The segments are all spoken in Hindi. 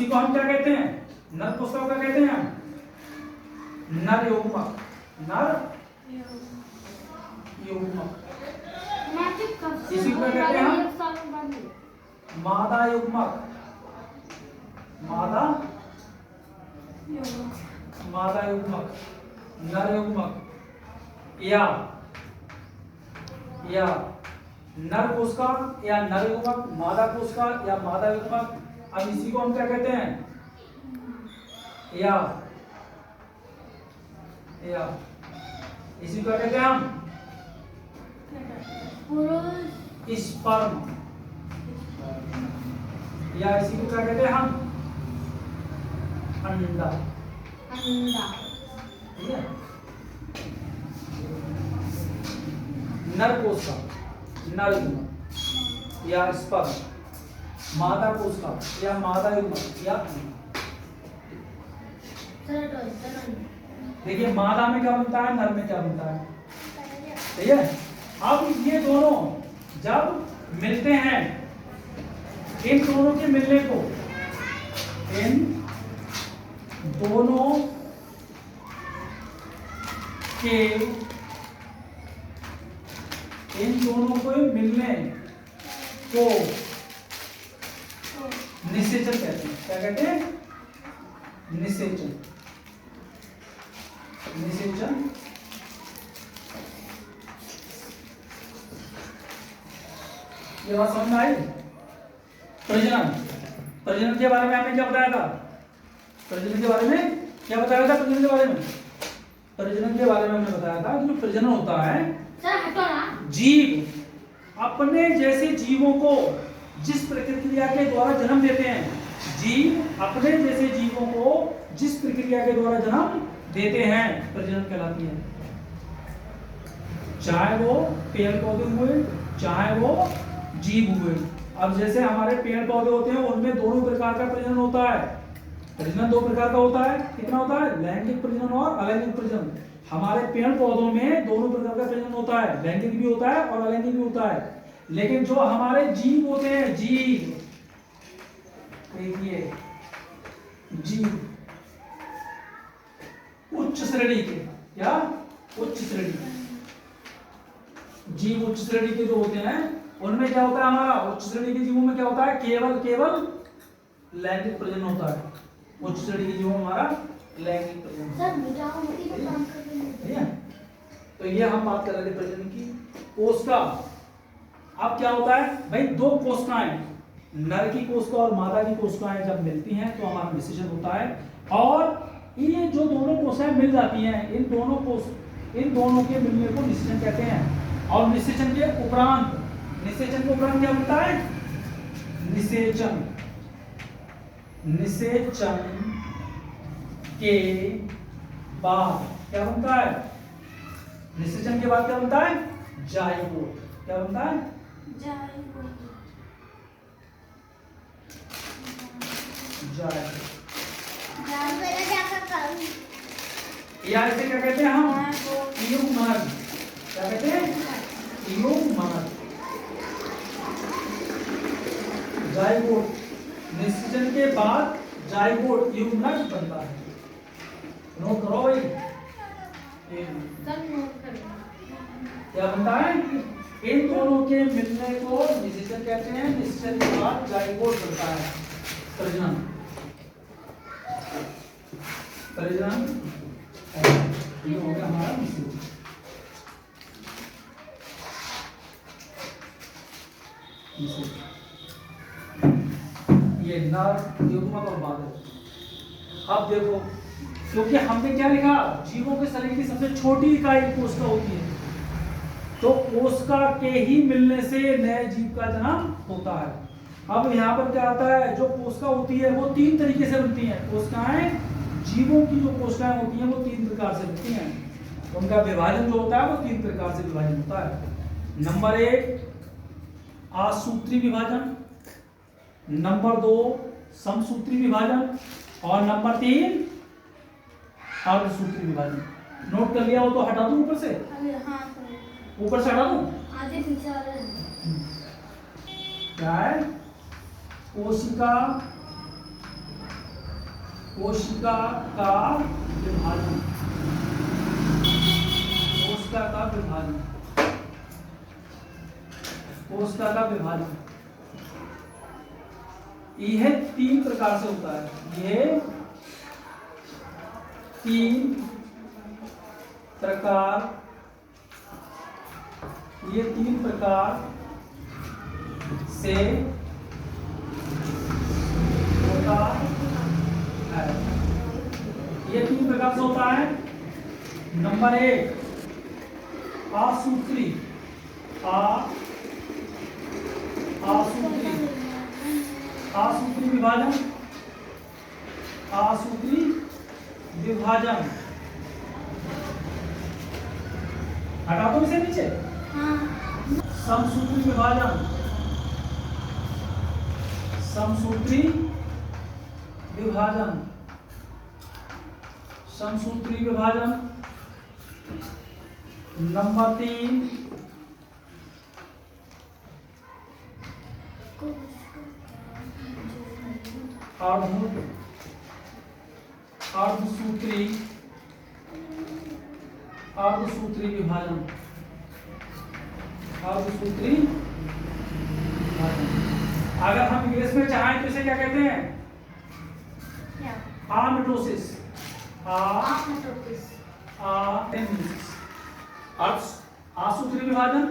को हम क्या कहते हैं? नर कोशिका को क्या कहते हैं हम? नर युग्मक। नर युग्मक। इसी को क्या कहते हैं हम? मादा युग्मक। मादा युग्मक, नर युग्मक या नर कोशिका या नर युग्मक, मादा कोशिका या मादा युग्मक। अब इसी को हम क्या कहते हैं? या इसी को क्या कहते हैं हम? स्पर्म। या इसी को क्या कहते हैं हम? अंडा। ठीक है। नर कोशिका, नर युग्मक या स्पर्म, मादा कोशिका या मादा युग्मक या देखिए मादा में क्या बनता है, नर में क्या बनता है। ठीक है। अब ये दोनों जब मिलते हैं, इन दोनों के मिलने को, इन दोनों को मिलने को निषेचन कहते हैं। क्या कहते हैं? निषेचन। ये बात समझ में आई? प्रजनन के बारे में आपने क्या बताया था? प्रजनन के बारे में क्या बताया था? प्रजनन के बारे में हमने बताया था कि जो प्रजनन होता है, जीव अपने जैसे जीवों को जिस प्रक्रिया के द्वारा जन्म देते हैं, जीव अपने जैसे जीवों को जिस प्रक्रिया के द्वारा जन्म देते हैं, प्रजनन कहलाती है। चाहे वो पेड़ पौधे हुए, चाहे वो जीव हुए। अब जैसे हमारे पेड़ पौधे होते हैं, उनमें दोनों प्रकार का प्रजनन होता है। प्रजनन दो प्रकार का होता है। कितना होता है? लैंगिक प्रजनन और अलैंगिक प्रजनन। हमारे पेड़ पौधों में दोनों प्रकार का प्रजनन होता है, लैंगिक भी होता है और अलैंगिक भी होता है। लेकिन जो हमारे जीव होते हैं, जीव, देखिए जीव उच्च श्रेणी के, क्या उच्च श्रेणी, जीव उच्च श्रेणी के जो होते हैं, उनमें क्या होता है? हमारा उच्च श्रेणी के जीवों में क्या होता है? केवल लैंगिक प्रजनन होता है। उच्च श्रेणी के जीवों में हमारा लैंगिक प्रजनन। तो ये हम बात कर रहे थे प्रजनन की। कोशिका, अब क्या होता है भाई? दो कोशिकाएं, नर की कोशिका और मादा की कोशिकाएं जब मिलती हैं तो हमारा निषेचन होता है। और ये जो दोनों कोशिकाएं मिल जाती हैं, इन दोनों के मिलने को निषेचन कहते हैं। और निषेचन के उपरांत क्या बनता है? निषेचन के बाद क्या बनता है? निषेचन के बाद क्या बनता है? जाइगोट। क्या बनता है? या इसे क्या कहते हैं हम? युग्मनज। क्या कहते हैं? युग्मनज। जाइगोट, निषेचन के बाद जाइगोट युग्मनज बनता है। नोट करो भाई। क्या बनता है? इन दोनों के मिलने को निषेचन कहते हैं। निषेचन के बाद जाइगोट बनता है। प्रजनन ये हो गया हमारा निषेचन। ये नर युग्मक और बाधक। अब देखो, क्योंकि हमने क्या लिखा? जीवों के शरीर की सबसे छोटी इकाई कोशिका होती है, तो कोशिका के ही मिलने से नए जीव का जन्म होता है। अब यहाँ पर क्या आता है? जो कोशिका होती है वो तीन तरीके से बनती हैं। कोशिकाएं, जीवों की जो कोशिकाएं होती हैं वो तीन प्रकार से बनती हैं। उनका विभाजन जो होता है वो तीन प्रकार से विभाजन होता है। नंबर 1 आसूत्री विभाजन, नंबर 2 समसूत्री विभाजन और नंबर 3 अर्धसूत्री विभाजन। नोट कर लिया हो तो हटा दूं ऊपर से? ऊपर से हटा दूं? आधे पीछे वाले क्या है? कोशिका कोशिका का विभाजन, कोशिका का विभाजन, कोशिका का विभाजन यह 3 प्रकार से होता है। यह 3 प्रकार, ये 3 प्रकार से होता है। ये 3 प्रकार से होता है। नंबर 1 आसूत्री, आसूत्री, आसूत्री विभाजन, आसूत्री विभाजन। हटा दो इसे नीचे। समसूत्री विभाजन, समसूत्री विभाजन, समसूत्री विभाजन। नंबर 3 अर्धसूत्री, अर्धसूत्री विभाजन, अर्धसूत्री विभाजन। अगर हम इंग्लिश में चाहें तो इसे क्या कहते हैं? आमिटोसिस, आसूत्री विभाजन,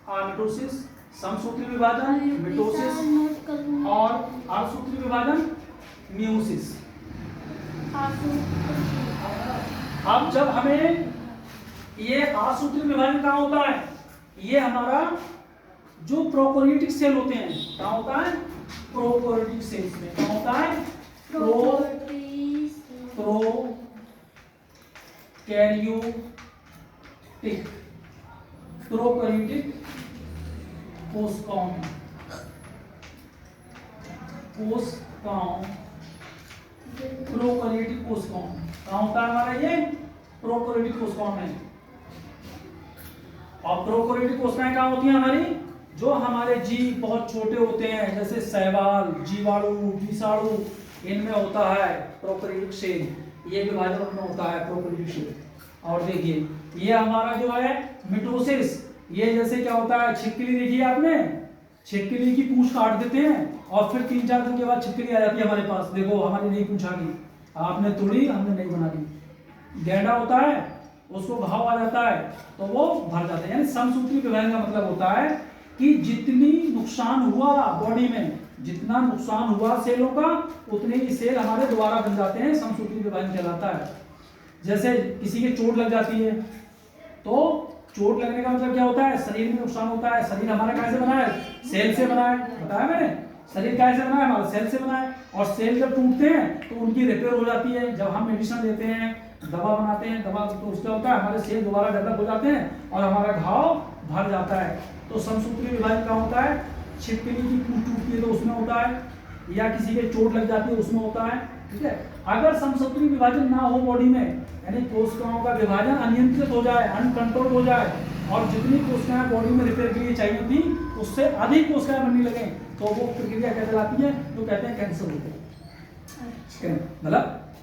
आमिटोसिस, समसूत्री विभाजन, मिटोसिस और अर्धसूत्री विभाजन, मियोसिस। अब जब हमें ये आसूत्री विभाजन कहाँ होता है? ये हमारा जो प्रोकैरियोटिक सेल होते हैं, कहाँ होता है? प्रोकैरियोटिक सेल्स में। कहाँ होता है? प्रोकैरियोटिक कोशिकाओं में, प्रोकैरियोटिक कोशिकाओं में कहाँ होता है हमारा ये? प्रोकैरियोटिक कोशिकाओं में। और प्रोकैरियोटिक कोशिकाएं कहाँ होती हैं हमारी? जो हमारे जीव बहुत छोटे होते हैं, जैसे शैवाल, जीवाणु, विषाणु, इनमें होता है प्रोकैरियोटिक सेल। ये विभाजन उनमें होता है प्रोकैरियोटिक सेल। और देखिए ये हमारा जो है मिटोसिस, ये जैसे क्या होता है? छिपकली देखी आपने? छिपकली की पूंछ काट देते हैं और फिर 3-4 दिन के बाद छिपकली आ जाती है हमारे पास। देखो हमारी नई पूंछ आ गई, आपने तोड़ी, हमने नई बना दी। गैंडा होता है, उसको घाव आ जाता है तो वो भर जाते हैं। यानी समसूत्री विभाजन का मतलब होता है कि जितनी नुकसान हुआ बॉडी में, जितना नुकसान हुआ सेलों का, उतने ही सेल हमारे दोबारा बन जाते हैं। समसूत्री विभाजन कहलाता है। जैसे किसी के चोट लग जाती है तो चोट लगने का मतलब क्या होता है? शरीर में नुकसान होता है। शरीर हमारा कैसे बना है? सेल से बना है। बताया मैंने, शरीर कैसे बना है? हमारा सेल से बना है। और सेल जब टूटते हैं तो उनकी रिपेयर हो जाती है। जब हम मेडिसिन देते हैं, दवा बनाते हैं, दवा तो उसका होता है हमारे सेल दोबारा डेवलप हो जाते हैं और हमारा घाव भर जाता है। तो समसूत्री विभाजन क्या होता है? छिपकली की पूंछ टूटती है तो उसमें होता है, या किसी के चोट लग जाती है उसमें होता है। ठीक है। अगर समसूत्री विभाजन ना हो बॉडी में, यानी कोशिकाओं का विभाजन अनियंत्रित हो जाए, अनकंट्रोल हो जाए और जितनी कोशिकाएं बॉडी में रिपेयर के लिए चाहिए थी उससे अधिक कोशिकाएं बनने लगे, तो वो प्रक्रिया क्या कहलाती है? तो कहते हैं कैंसर होता है। मतलब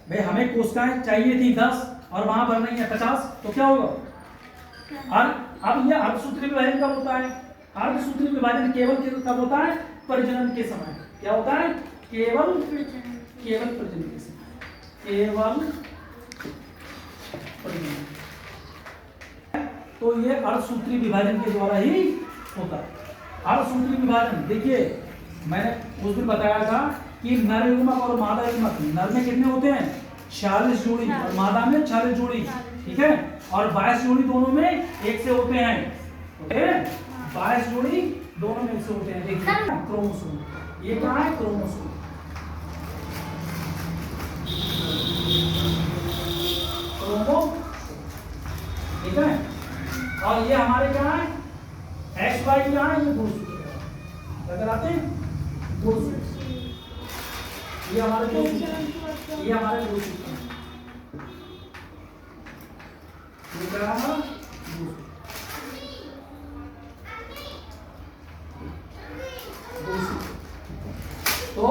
भाई हमें कोशिकाएं चाहिए थी 10 और वहां भर नहीं है 50, तो क्या होगा? और अब यह अर्धसूत्री विभाजन कब होता है? अर्धसूत्री विभाजन केवल कब होता है? प्रजनन के समय। क्या होता है? केवल प्रजनन के समय, केवल प्रजनन। तो ये अर्धसूत्री विभाजन के द्वारा ही होता है। अर्धसूत्री विभाजन देखिए, मैंने उस दिन बताया था कि नर युग्मक और मादा युग्मक, नर में कितने होते हैं? 46 जोड़ी और मादा में 46 जोड़ी। ठीक है। और 22 जोड़ी दोनों में एक से होते हैं। ओके, 22 जोड़ी दोनों में एक से होते हैं। देखिए क्रोमोसोम, ये क्या है? क्रोमोसोम। ठीक है। और ये हमारे क्या है? XY क्या है? ये 2 सूत्र क्या कराते हैं? 2 सूत्र। ये हमारे 2 सूत्र, ये हमारे 2 सूत्र हैं। ये क्या है हमारा? 2 सूत्र। तो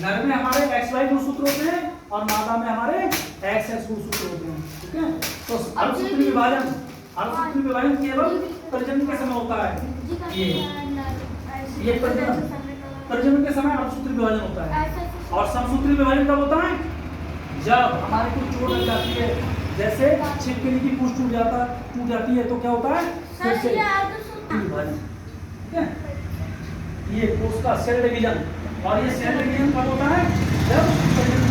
नर में हमारे XY 2 सूत्र होते हैं और मादा में हमारे XX गुणसूत्र होते हैं। ठीक है, तो अर्धसूत्री विभाजन केवल प्रजनन के समय होता है। ये प्रजनन के समय अर्धसूत्री विभाजन होता है। और समसूत्री विभाजन कब होता है? जब हमारे को चोट लग जाती है, जैसे छिपकली की पूंछ टूट जाती है तो क्या होता है? फिर से विभाजन। ठीक है, ये कोश का सेल डिवीजन, और ये सेल डिवीजन कब होता है? जब प्रजनन